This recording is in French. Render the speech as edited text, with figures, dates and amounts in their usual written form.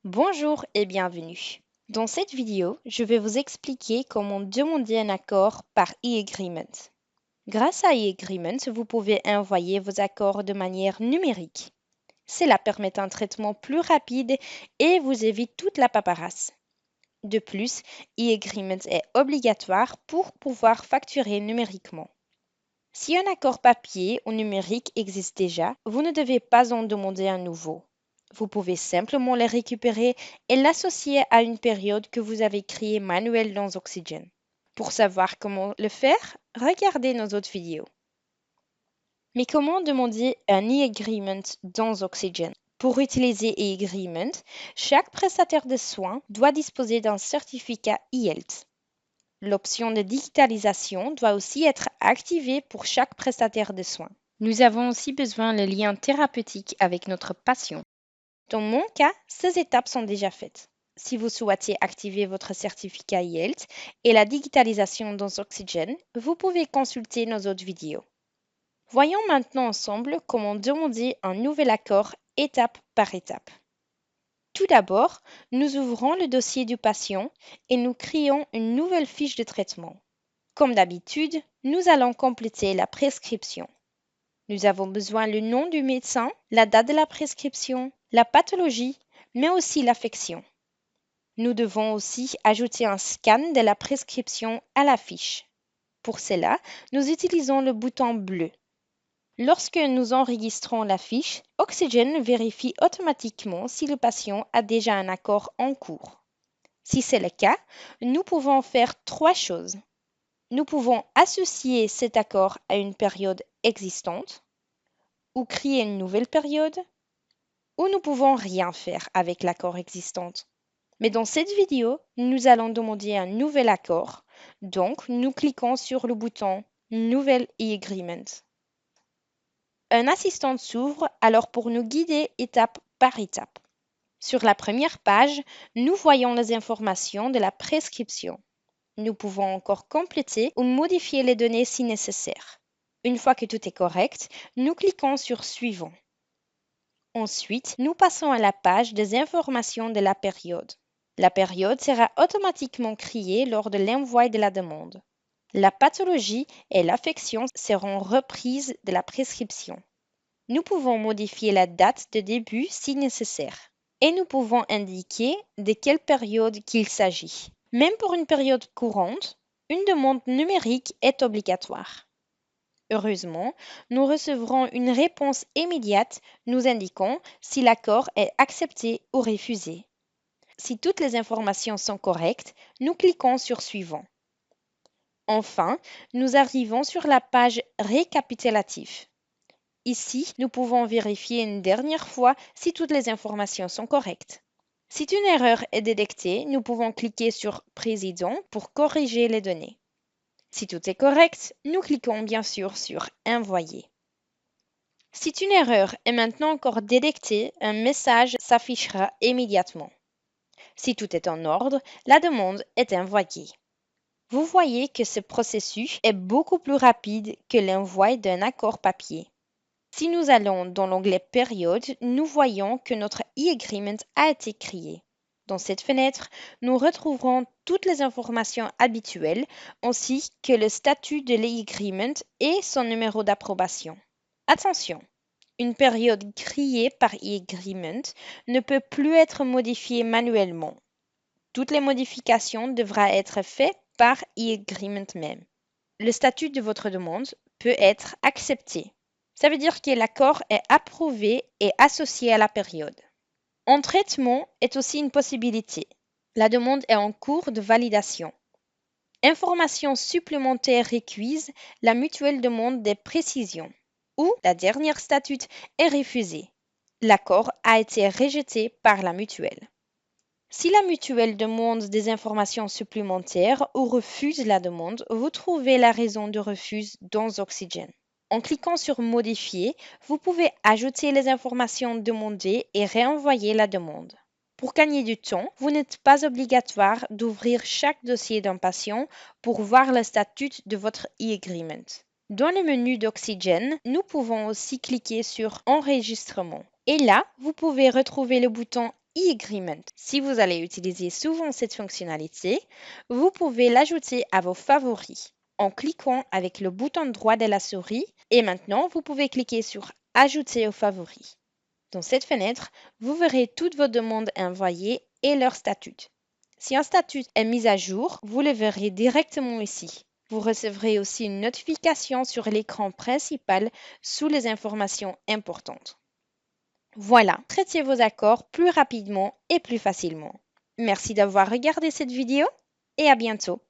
Bonjour et bienvenue. Dans cette vidéo, je vais vous expliquer comment demander un accord par e-agreement. Grâce à e-agreement, vous pouvez envoyer vos accords de manière numérique. Cela permet un traitement plus rapide et vous évite toute la paperasse. De plus, e-agreement est obligatoire pour pouvoir facturer numériquement. Si un accord papier ou numérique existe déjà, vous ne devez pas en demander un nouveau. Vous pouvez simplement le récupérer et l'associer à une période que vous avez créée manuelle dans Oxygen. Pour savoir comment le faire, regardez nos autres vidéos. Mais comment demander un e-agreement dans Oxygen? Pour utiliser e-agreement, chaque prestataire de soins doit disposer d'un certificat e-health. L'option de digitalisation doit aussi être activée pour chaque prestataire de soins. Nous avons aussi besoin de lien thérapeutique avec notre patient. Dans mon cas, ces étapes sont déjà faites. Si vous souhaitez activer votre certificat e-health et la digitalisation dans Oxygen, vous pouvez consulter nos autres vidéos. Voyons maintenant ensemble comment demander un nouvel accord étape par étape. Tout d'abord, nous ouvrons le dossier du patient et nous créons une nouvelle fiche de traitement. Comme d'habitude, nous allons compléter la prescription. Nous avons besoin du nom du médecin, la date de la prescription, la pathologie, mais aussi l'affection. Nous devons aussi ajouter un scan de la prescription à la fiche. Pour cela, nous utilisons le bouton bleu. Lorsque nous enregistrons la fiche, Oxygen vérifie automatiquement si le patient a déjà un accord en cours. Si c'est le cas, nous pouvons faire trois choses. Nous pouvons associer cet accord à une période existante, ou créer une nouvelle période, ou nous pouvons rien faire avec l'accord existant. Mais dans cette vidéo, nous allons demander un nouvel accord, donc nous cliquons sur le bouton Nouvel e-agreement. Un assistant s'ouvre alors pour nous guider étape par étape. Sur la première page, nous voyons les informations de la prescription. Nous pouvons encore compléter ou modifier les données si nécessaire. Une fois que tout est correct, nous cliquons sur Suivant. Ensuite, nous passons à la page des informations de la période. La période sera automatiquement créée lors de l'envoi de la demande. La pathologie et l'affection seront reprises de la prescription. Nous pouvons modifier la date de début si nécessaire. Et nous pouvons indiquer de quelle période qu'il s'agit. Même pour une période courante, une demande numérique est obligatoire. Heureusement, nous recevrons une réponse immédiate nous indiquant si l'accord est accepté ou refusé. Si toutes les informations sont correctes, nous cliquons sur Suivant. Enfin, nous arrivons sur la page récapitulative. Ici, nous pouvons vérifier une dernière fois si toutes les informations sont correctes. Si une erreur est détectée, nous pouvons cliquer sur Président pour corriger les données. Si tout est correct, nous cliquons bien sûr sur Envoyer. Si une erreur est maintenant encore détectée, un message s'affichera immédiatement. Si tout est en ordre, la demande est envoyée. Vous voyez que ce processus est beaucoup plus rapide que l'envoi d'un accord papier. Si nous allons dans l'onglet Période, nous voyons que notre e-agreement a été créé. Dans cette fenêtre, nous retrouverons toutes les informations habituelles ainsi que le statut de l'e-agreement et son numéro d'approbation. Attention, une période créée par e-agreement ne peut plus être modifiée manuellement. Toutes les modifications devront être faites par e-agreement même. Le statut de votre demande peut être accepté. Ça veut dire que l'accord est approuvé et associé à la période. Un traitement est aussi une possibilité. La demande est en cours de validation. Informations supplémentaires requises, la mutuelle demande des précisions. Ou la dernière statute est refusée. L'accord a été rejeté par la mutuelle. Si la mutuelle demande des informations supplémentaires ou refuse la demande, vous trouvez la raison de refus dans Oxygen. En cliquant sur Modifier, vous pouvez ajouter les informations demandées et réenvoyer la demande. Pour gagner du temps, vous n'êtes pas obligatoire d'ouvrir chaque dossier d'un patient pour voir le statut de votre e-agreement. Dans le menu d'Oxygen, nous pouvons aussi cliquer sur Enregistrement. Et là, vous pouvez retrouver le bouton e-agreement. Si vous allez utiliser souvent cette fonctionnalité, vous pouvez l'ajouter à vos favoris en cliquant avec le bouton droit de la souris et maintenant vous pouvez cliquer sur Ajouter aux favoris. Dans cette fenêtre, vous verrez toutes vos demandes envoyées et leur statut. Si un statut est mis à jour, vous le verrez directement ici. Vous recevrez aussi une notification sur l'écran principal sous les informations importantes. Voilà, traitez vos accords plus rapidement et plus facilement. Merci d'avoir regardé cette vidéo et à bientôt.